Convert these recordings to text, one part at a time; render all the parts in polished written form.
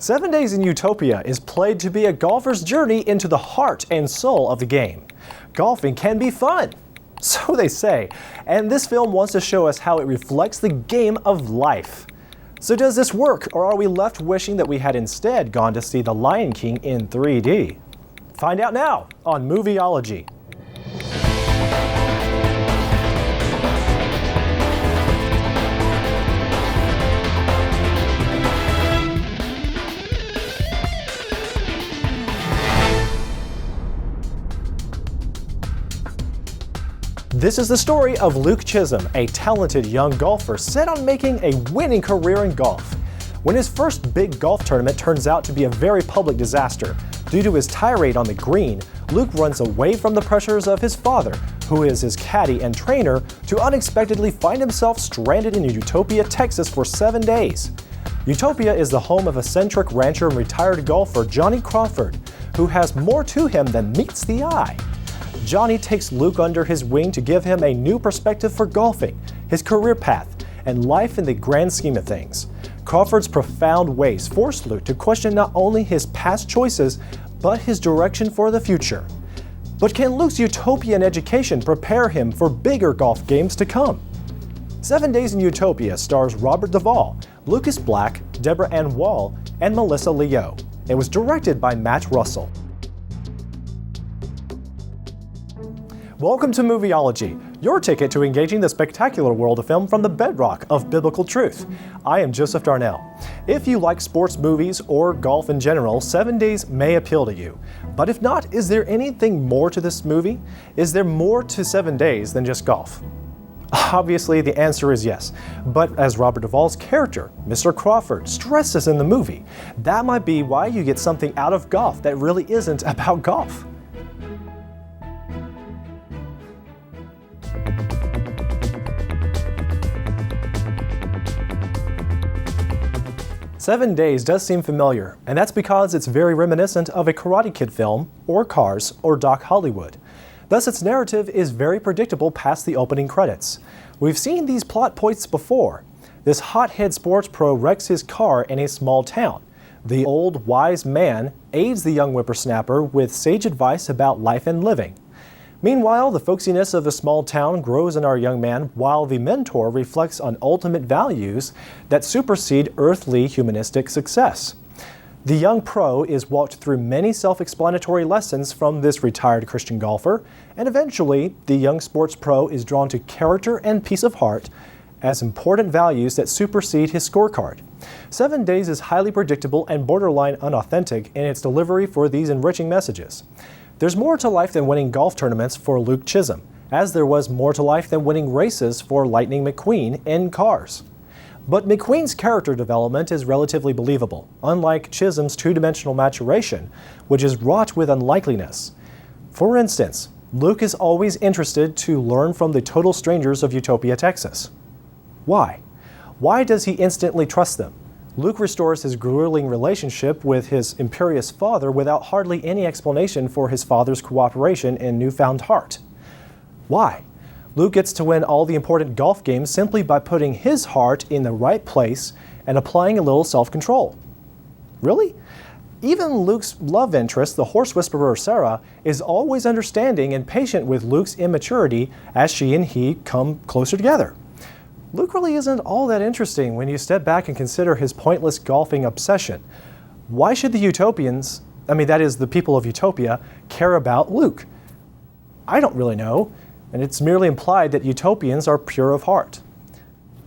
7 Days in Utopia is played to be a golfer's journey into the heart and soul of the game. Golfing can be fun, so they say, and this film wants to show us how it reflects the game of life. So does this work, or are we left wishing that we had instead gone to see The Lion King in 3D? Find out now on Movieology. This is the story of Luke Chisholm, a talented young golfer set on making a winning career in golf. When his first big golf tournament turns out to be a very public disaster, due to his tirade on the green, Luke runs away from the pressures of his father, who is his caddy and trainer, to unexpectedly find himself stranded in Utopia, Texas for 7 days. Utopia is the home of eccentric rancher and retired golfer Johnny Crawford, who has more to him than meets the eye. Johnny takes Luke under his wing to give him a new perspective for golfing, his career path, and life in the grand scheme of things. Crawford's profound ways force Luke to question not only his past choices, but his direction for the future. But can Luke's utopian education prepare him for bigger golf games to come? 7 Days in Utopia stars Robert Duvall, Lucas Black, Deborah Ann Wall, and Melissa Leo. It was directed by Matt Russell. Welcome to Movieology, your ticket to engaging the spectacular world of film from the bedrock of biblical truth. I am Joseph Darnell. If you like sports movies or golf in general, 7 Days may appeal to you. But if not, is there anything more to this movie? Is there more to 7 Days than just golf? Obviously, the answer is yes. But as Robert Duvall's character, Mr. Crawford, stresses in the movie, that might be why you get something out of golf that really isn't about golf. "7 Days does seem familiar, and that's because it's very reminiscent of a Karate Kid film, or Cars, or Doc Hollywood. Thus its narrative is very predictable past the opening credits. We've seen these plot points before. This hothead sports pro wrecks his car in a small town. The old, wise man aids the young whippersnapper with sage advice about life and living. Meanwhile, the folksiness of a small town grows in our young man, while the mentor reflects on ultimate values that supersede earthly humanistic success. The young pro is walked through many self-explanatory lessons from this retired Christian golfer, and eventually, the young sports pro is drawn to character and peace of heart as important values that supersede his scorecard. 7 Days is highly predictable and borderline unauthentic in its delivery for these enriching messages. There's more to life than winning golf tournaments for Luke Chisholm, as there was more to life than winning races for Lightning McQueen in Cars. But McQueen's character development is relatively believable, unlike Chisholm's two-dimensional maturation, which is wrought with unlikeliness. For instance, Luke is always interested to learn from the total strangers of Utopia, Texas. Why? Why does he instantly trust them? Luke restores his grueling relationship with his imperious father without hardly any explanation for his father's cooperation and newfound heart. Why? Luke gets to win all the important golf games simply by putting his heart in the right place and applying a little self-control. Really? Even Luke's love interest, the horse whisperer Sarah, is always understanding and patient with Luke's immaturity as she and he come closer together. Luke really isn't all that interesting when you step back and consider his pointless golfing obsession. Why should the Utopians, that is the people of Utopia, care about Luke? I don't really know, and it's merely implied that Utopians are pure of heart.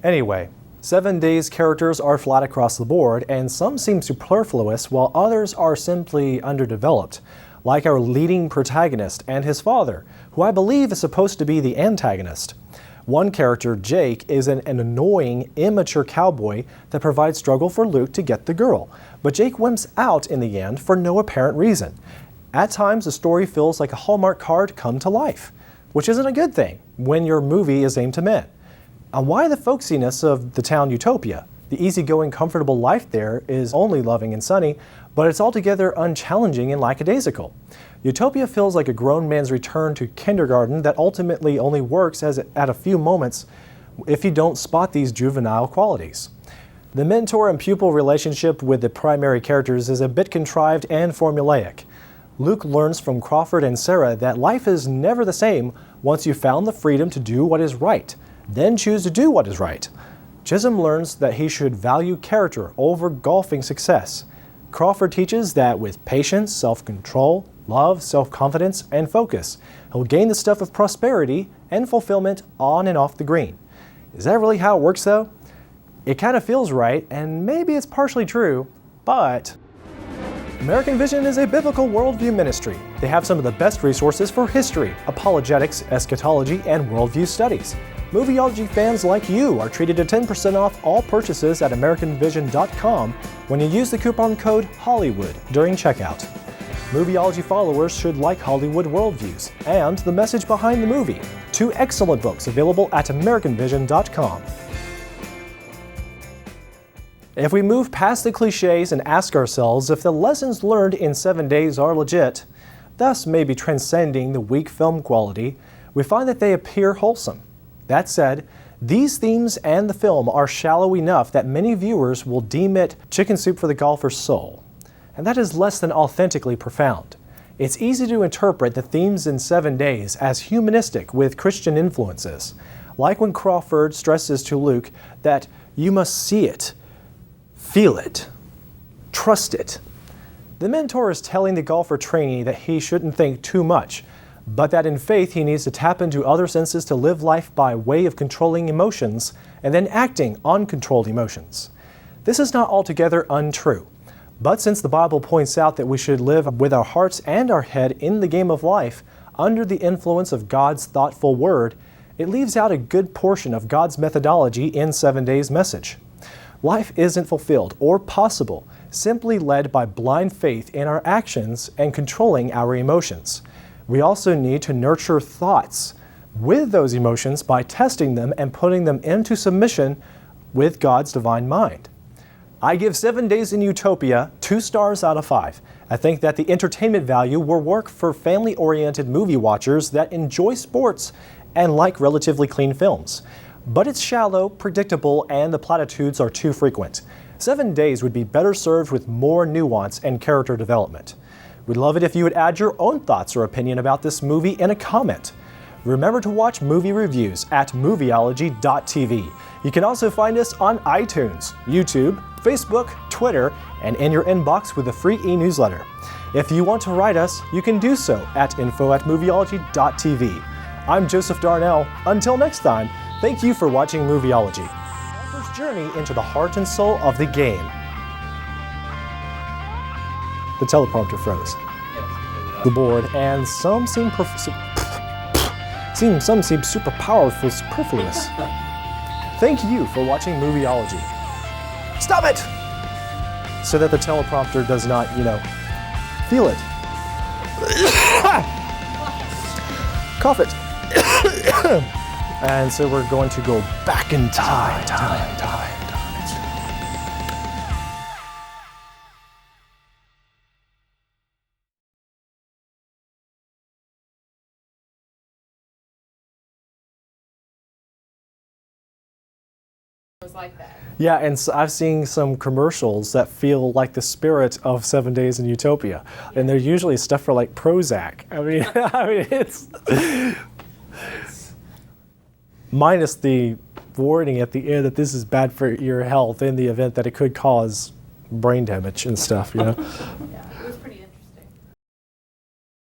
Anyway, 7 Days characters are flat across the board, and some seem superfluous while others are simply underdeveloped, like our leading protagonist and his father, who I believe is supposed to be the antagonist. One character, Jake, is an annoying, immature cowboy that provides struggle for Luke to get the girl, but Jake wimps out in the end for no apparent reason. At times, the story feels like a Hallmark card come to life, which isn't a good thing when your movie is aimed to men. And why the folksiness of the town Utopia? The easygoing, comfortable life there is only loving and sunny, but it's altogether unchallenging and lackadaisical. Utopia feels like a grown man's return to kindergarten that ultimately only works at a few moments if you don't spot these juvenile qualities. The mentor and pupil relationship with the primary characters is a bit contrived and formulaic. Luke learns from Crawford and Sarah that life is never the same once you've found the freedom to do what is right, then choose to do what is right. Chisholm learns that he should value character over golfing success. Crawford teaches that with patience, self-control, love, self-confidence, and focus, he'll gain the stuff of prosperity and fulfillment on and off the green. Is that really how it works, though? It kind of feels right, and maybe it's partially true, but American Vision is a biblical worldview ministry. They have some of the best resources for history, apologetics, eschatology, and worldview studies. Movieology fans like you are treated to 10% off all purchases at AmericanVision.com when you use the coupon code Hollywood during checkout. Movieology followers should like Hollywood worldviews and the message behind the movie. 2 excellent books available at AmericanVision.com. If we move past the cliches and ask ourselves if the lessons learned in 7 days are legit, thus maybe transcending the weak film quality, we find that they appear wholesome. That said, these themes and the film are shallow enough that many viewers will deem it chicken soup for the golfer's soul. And that is less than authentically profound. It's easy to interpret the themes in 7 days as humanistic with Christian influences, like when Crawford stresses to Luke that you must see it, feel it, trust it. The mentor is telling the golfer trainee that he shouldn't think too much, but that in faith he needs to tap into other senses to live life by way of controlling emotions and then acting on controlled emotions. This is not altogether untrue, but since the Bible points out that we should live with our hearts and our head in the game of life under the influence of God's thoughtful word, it leaves out a good portion of God's methodology in 7 days' message. Life isn't fulfilled or possible simply led by blind faith in our actions and controlling our emotions. We also need to nurture thoughts with those emotions by testing them and putting them into submission with God's divine mind. I give 7 Days in Utopia 2 stars out of 5. I think that the entertainment value will work for family-oriented movie watchers that enjoy sports and like relatively clean films. But it's shallow, predictable, and the platitudes are too frequent. 7 Days would be better served with more nuance and character development. We'd love it if you would add your own thoughts or opinion about this movie in a comment. Remember to watch movie reviews at Movieology.tv. You can also find us on iTunes, YouTube, Facebook, Twitter, and in your inbox with a free e-newsletter. If you want to write us, you can do so at info@Movieology.tv. I'm Joseph Darnell. Until next time, thank you for watching Movieology. Our first journey into the heart and soul of the game. The teleprompter froze. The board, and some seem super powerful, superfluous. Thank you for watching Movieology. Stop it! So that the teleprompter does not, feel it. Cough it. And so we're going to go back in time. Like that. Yeah, and so I've seen some commercials that feel like the spirit of 7 Days in Utopia, and they're usually stuff for like Prozac. I mean, it's minus the warning at the end that this is bad for your health in the event that it could cause brain damage and stuff,